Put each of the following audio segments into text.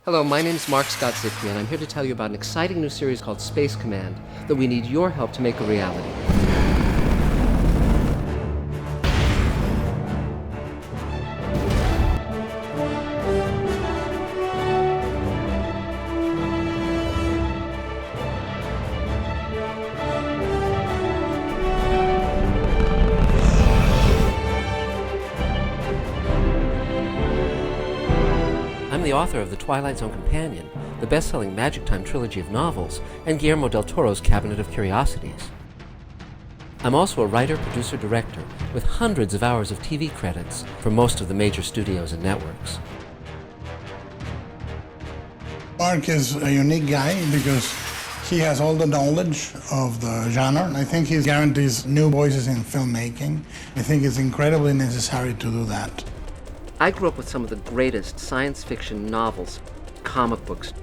Hello, my name is Mark Scott Zickley, and I'm here to tell you about an exciting new series called Space Command that we need your help to make a reality. I'm the author of The Twilight Zone Companion, the best-selling Magic Time trilogy of novels, and Guillermo del Toro's Cabinet of Curiosities. I'm also a writer, producer, director, with hundreds of hours of TV credits for most of the major studios and networks. Mark is a unique guy because he has all the knowledge of the genre, and I think he guarantees new voices in filmmaking. I think it's incredibly necessary to do that. I grew up with some of the greatest science fiction novels, comic books,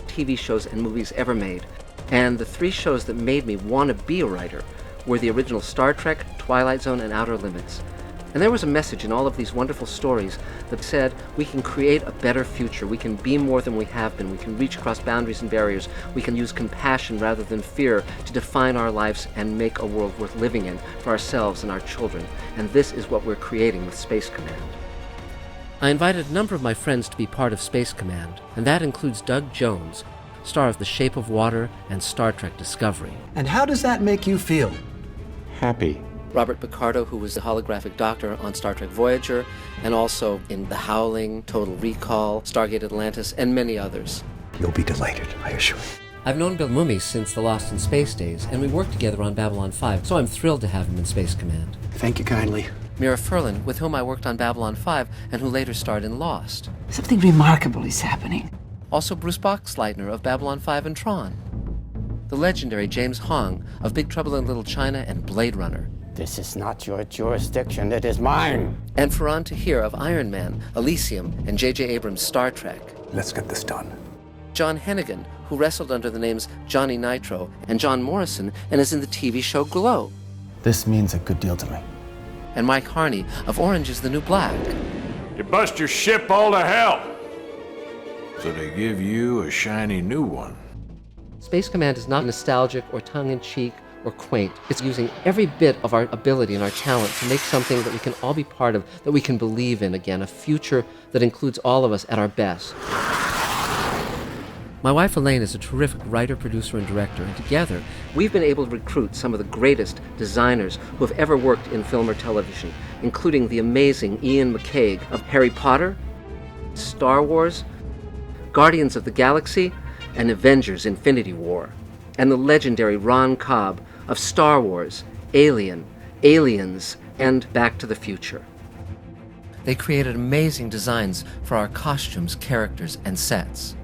TV shows, and movies ever made. And the three shows that made me want to be a writer were the original Star Trek, Twilight Zone, and Outer Limits. And there was a message in all of these wonderful stories that said we can create a better future, we can be more than we have been, we can reach across boundaries and barriers, we can use compassion rather than fear to define our lives and make a world worth living in for ourselves and our children. And this is what we're creating with Space Command. I invited a number of my friends to be part of Space Command, and that includes Doug Jones, star of The Shape of Water and Star Trek Discovery. And how does that make you feel? Happy. Robert Picardo, who was the holographic doctor on Star Trek Voyager, and also in The Howling, Total Recall, Stargate Atlantis, and many others. You'll be delighted, I assure you. I've known Bill Mumy since the Lost in Space days, and we worked together on Babylon 5, so I'm thrilled to have him in Space Command. Thank you kindly. Mira Furlan, with whom I worked on Babylon 5 and who later starred in Lost. Something remarkable is happening. Also Bruce Boxleitner of Babylon 5 and Tron. The legendary James Hong of Big Trouble in Little China and Blade Runner. This is not your jurisdiction, it is mine. And Ferran Tahir of Iron Man, Elysium, and J.J. Abrams' Star Trek. Let's get this done. John Hennigan, who wrestled under the names Johnny Nitro, and John Morrison, and is in the TV show Glow. This means a good deal to me. And Mike Harney of Orange is the New Black. You bust your ship all to hell, so they give you a shiny new one. Space Command is not nostalgic or tongue-in-cheek or quaint. It's using every bit of our ability and our talent to make something that we can all be part of, that we can believe in again, a future that includes all of us at our best. My wife Elaine is a terrific writer, producer, and director, and together we've been able to recruit some of the greatest designers who have ever worked in film or television, including the amazing Ian McCaig of Harry Potter, Star Wars, Guardians of the Galaxy, and Avengers: Infinity War, and the legendary Ron Cobb of Star Wars, Alien, Aliens, and Back to the Future. They created amazing designs for our costumes, characters, and sets.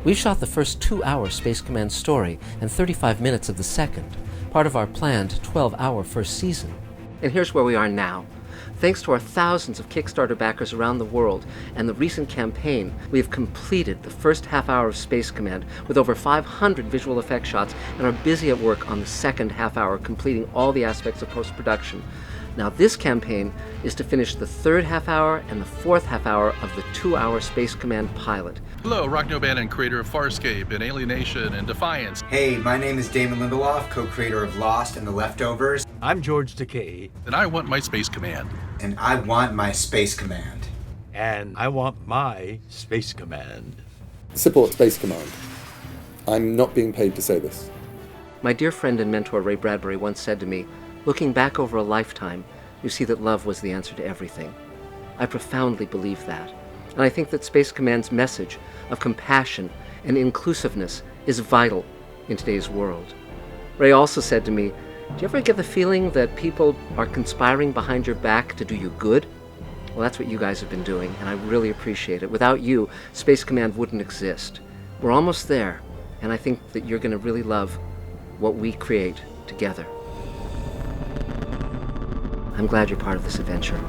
We shot the first 2-hour Space Command story and 35 minutes of the second, part of our planned 12-hour first season. And here's where we are now. Thanks to our thousands of Kickstarter backers around the world and the recent campaign, we have completed the first half-hour of Space Command with over 500 visual effect shots and are busy at work on the second half-hour, completing all the aspects of post-production. Now this campaign is to finish the third half-hour and the fourth half-hour of the 2-hour Space Command pilot. Hello, Rock O'Bannon, creator of Farscape and Alienation and Defiance. Hey, my name is Damon Lindelof, co-creator of Lost and The Leftovers. I'm George Takei. And I want my Space Command. And I want my Space Command. And I want my Space Command. Support Space Command. I'm not being paid to say this. My dear friend and mentor Ray Bradbury once said to me, "Looking back over a lifetime, you see that love was the answer to everything." I profoundly believe that. And I think that Space Command's message of compassion and inclusiveness is vital in today's world. Ray also said to me, "Do you ever get the feeling that people are conspiring behind your back to do you good?" Well, that's what you guys have been doing, and I really appreciate it. Without you, Space Command wouldn't exist. We're almost there, and I think that you're going to really love what we create together. I'm glad you're part of this adventure.